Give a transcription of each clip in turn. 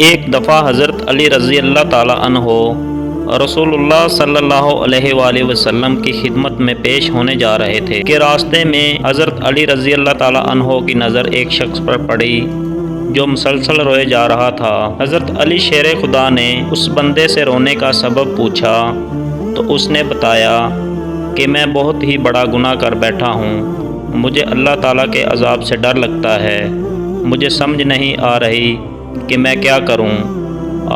ایک دفعہ حضرت علی رضی اللہ تعالیٰ عنہ رسول اللہ صلی اللہ علیہ وآلہ وسلم کی خدمت میں پیش ہونے جا رہے تھے کہ راستے میں حضرت علی رضی اللہ تعالیٰ عنہ کی نظر ایک شخص پر پڑی جو مسلسل روئے جا رہا تھا۔ حضرت علی شیر خدا نے اس بندے سے رونے کا سبب پوچھا تو اس نے بتایا کہ میں بہت ہی بڑا گناہ کر بیٹھا ہوں، مجھے اللہ تعالیٰ کے عذاب سے ڈر لگتا ہے، مجھے سمجھ نہیں آ رہی کہ میں کیا کروں۔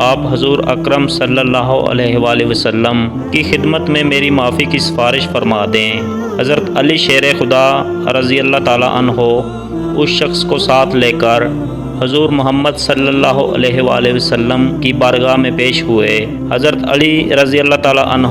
آپ حضور اکرم صلی اللہ علیہ وآلہ وسلم کی خدمت میں میری معافی کی سفارش فرما دیں۔ حضرت علی شیر خدا رضی اللہ تعالیٰ عنہ اس شخص کو ساتھ لے کر حضور محمد صلی اللہ علیہ وآلہ وسلم کی بارگاہ میں پیش ہوئے۔ حضرت علی رضی اللہ تعالیٰ عنہ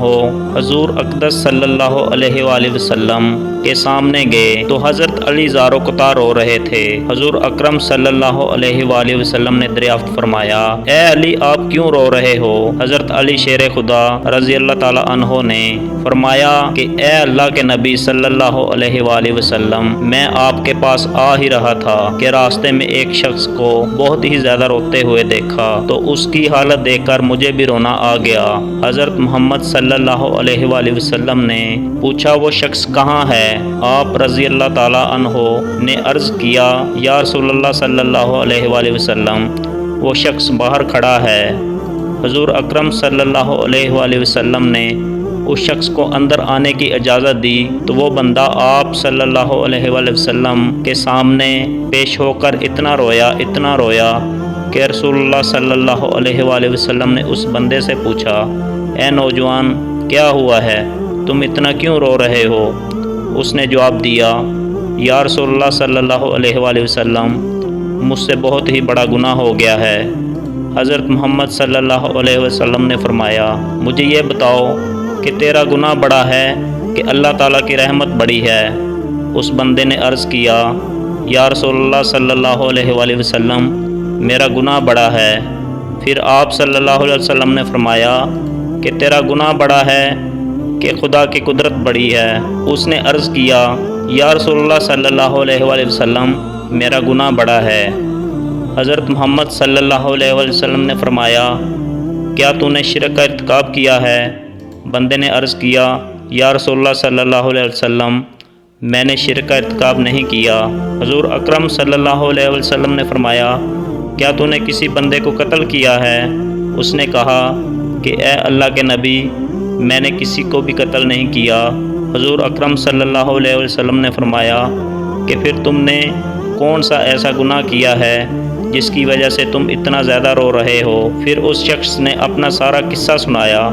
حضور اقدس صلی اللہ علیہ وآلہ وسلم کے سامنے گئے تو حضرت علی زار و قطار رو رہے تھے۔ حضور اکرم صلی اللہ علیہ وآلہ وسلم نے دریافت فرمایا، اے علی آپ کیوں رو رہے ہو؟ حضرت علی شیر خدا رضی اللہ تعالیٰ عنہ نے فرمایا کہ اے اللہ کے نبی صلی اللہ علیہ وآلہ وسلم، میں آپ کے پاس آ ہی رہا تھا کہ راستے میں ایک شخص کو بہت ہی زیادہ روتے ہوئے دیکھا تو اس کی حالت دیکھ کر مجھے بھی رونا آ گیا۔ حضرت محمد صلی اللہ علیہ وآلہ وسلم نے پوچھا وہ شخص کہاں ہے؟ آپ رضی اللہ تعالیٰ عنہ نے عرض کیا یا رسول اللہ صلی اللہ علیہ وآلہ وسلم وہ شخص باہر کھڑا ہے۔ حضور اکرم صلی اللہ علیہ وآلہ وسلم نے اس شخص کو اندر آنے کی اجازت دی تو وہ بندہ آپ صلی اللہ علیہ وآلہ وسلم کے سامنے پیش ہو کر اتنا رویا کہ رسول اللہ صلی اللہ علیہ وآلہ وسلم نے اس بندے سے پوچھا، اے نوجوان کیا ہوا ہے؟ تم اتنا کیوں رو رہے ہو؟ اس نے جواب دیا، یا رسول اللہ صلی اللہ علیہ وآلہ وسلم مجھ سے بہت ہی بڑا گناہ ہو گیا ہے۔ حضرت محمد صلی اللہ علیہ وسلم نے فرمایا، مجھے یہ بتاؤ کہ تیرا گناہ بڑا ہے کہ اللہ تعالیٰ کی رحمت بڑی ہے؟ اس بندے نے عرض کیا، یا رسول اللہ صلی اللہ علیہ وآلہ وسلم میرا گناہ بڑا ہے۔ پھر آپ صلی اللہ علیہ وسلم نے فرمایا کہ تیرا گناہ بڑا ہے کہ خدا کی قدرت بڑی ہے۔ اس نے عرض کیا، یا رسول اللہ صلی اللہ علیہ وآلہ وسلم میرا گناہ بڑا ہے۔ حضرت محمد صلی اللہ علیہ وآلہ وسلم نے فرمایا، کیا تو نے شرک کا ارتکاب کیا ہے؟ بندے نے عرض کیا، یا رسول اللہ صلی اللہ علیہ وسلم میں نے شرک کا ارتکاب نہیں کیا۔ حضور اکرم صلی اللہ علیہ وسلم نے فرمایا، کیا تو نے کسی بندے کو قتل کیا ہے؟ اس نے کہا کہ اے اللہ کے نبی میں نے کسی کو بھی قتل نہیں کیا۔ حضور اکرم صلی اللہ علیہ وسلم نے فرمایا کہ پھر تم نے کون سا ایسا گناہ کیا ہے جس کی وجہ سے تم اتنا زیادہ رو رہے ہو؟ پھر اس شخص نے اپنا سارا قصہ سنایا۔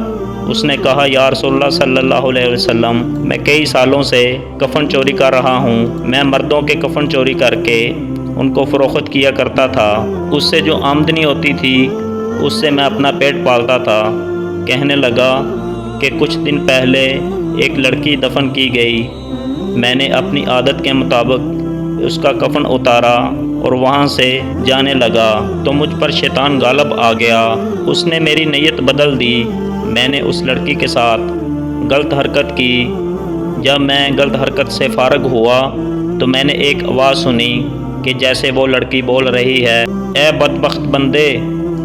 اس نے کہا، یا رسول اللہ صلی اللہ علیہ وسلم میں کئی سالوں سے کفن چوری کر رہا ہوں، میں مردوں کے کفن چوری کر کے ان کو فروخت کیا کرتا تھا، اس سے جو آمدنی ہوتی تھی اس سے میں اپنا پیٹ پالتا تھا۔ کہنے لگا کہ کچھ دن پہلے ایک لڑکی دفن کی گئی، میں نے اپنی عادت کے مطابق اس کا کفن اتارا اور وہاں سے جانے لگا تو مجھ پر شیطان غالب آ گیا، اس نے میری نیت بدل دی، میں نے اس لڑکی کے ساتھ غلط حرکت کی۔ جب میں غلط حرکت سے فارغ ہوا تو میں نے ایک آواز سنی کہ جیسے وہ لڑکی بول رہی ہے، اے بدبخت بندے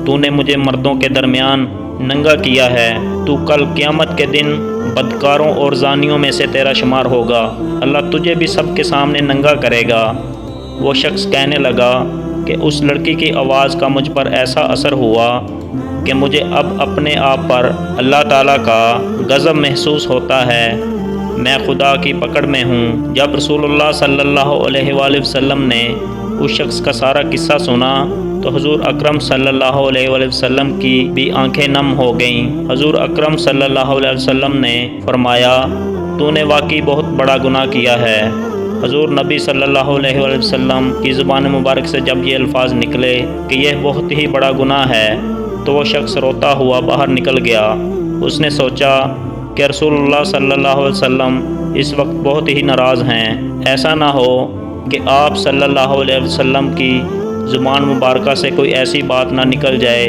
تو نے مجھے مردوں کے درمیان ننگا کیا ہے، تو کل قیامت کے دن بدکاروں اور زانیوں میں سے تیرا شمار ہوگا، اللہ تجھے بھی سب کے سامنے ننگا کرے گا۔ وہ شخص کہنے لگا کہ اس لڑکی کی آواز کا مجھ پر ایسا اثر ہوا کہ مجھے اب اپنے آپ پر اللہ تعالیٰ کا غضب محسوس ہوتا ہے، میں خدا کی پکڑ میں ہوں۔ جب رسول اللہ صلی اللہ علیہ وآلہ وسلم نے اس شخص کا سارا قصہ سنا تو حضور اکرم صلی اللہ علیہ وآلہ وسلم کی بھی آنکھیں نم ہو گئیں۔ حضور اکرم صلی اللہ علیہ وسلم نے فرمایا، تو نے واقعی بہت بڑا گناہ کیا ہے۔ حضور نبی صلی اللہ علیہ وآلہ وسلم کی زبان مبارک سے جب یہ الفاظ نکلے کہ یہ بہت ہی بڑا گناہ ہے تو وہ شخص روتا ہوا باہر نکل گیا۔ اس نے سوچا کہ رسول اللہ صلی اللہ علیہ وسلم اس وقت بہت ہی ناراض ہیں، ایسا نہ ہو کہ آپ صلی اللہ علیہ وسلم کی زبان مبارکہ سے کوئی ایسی بات نہ نکل جائے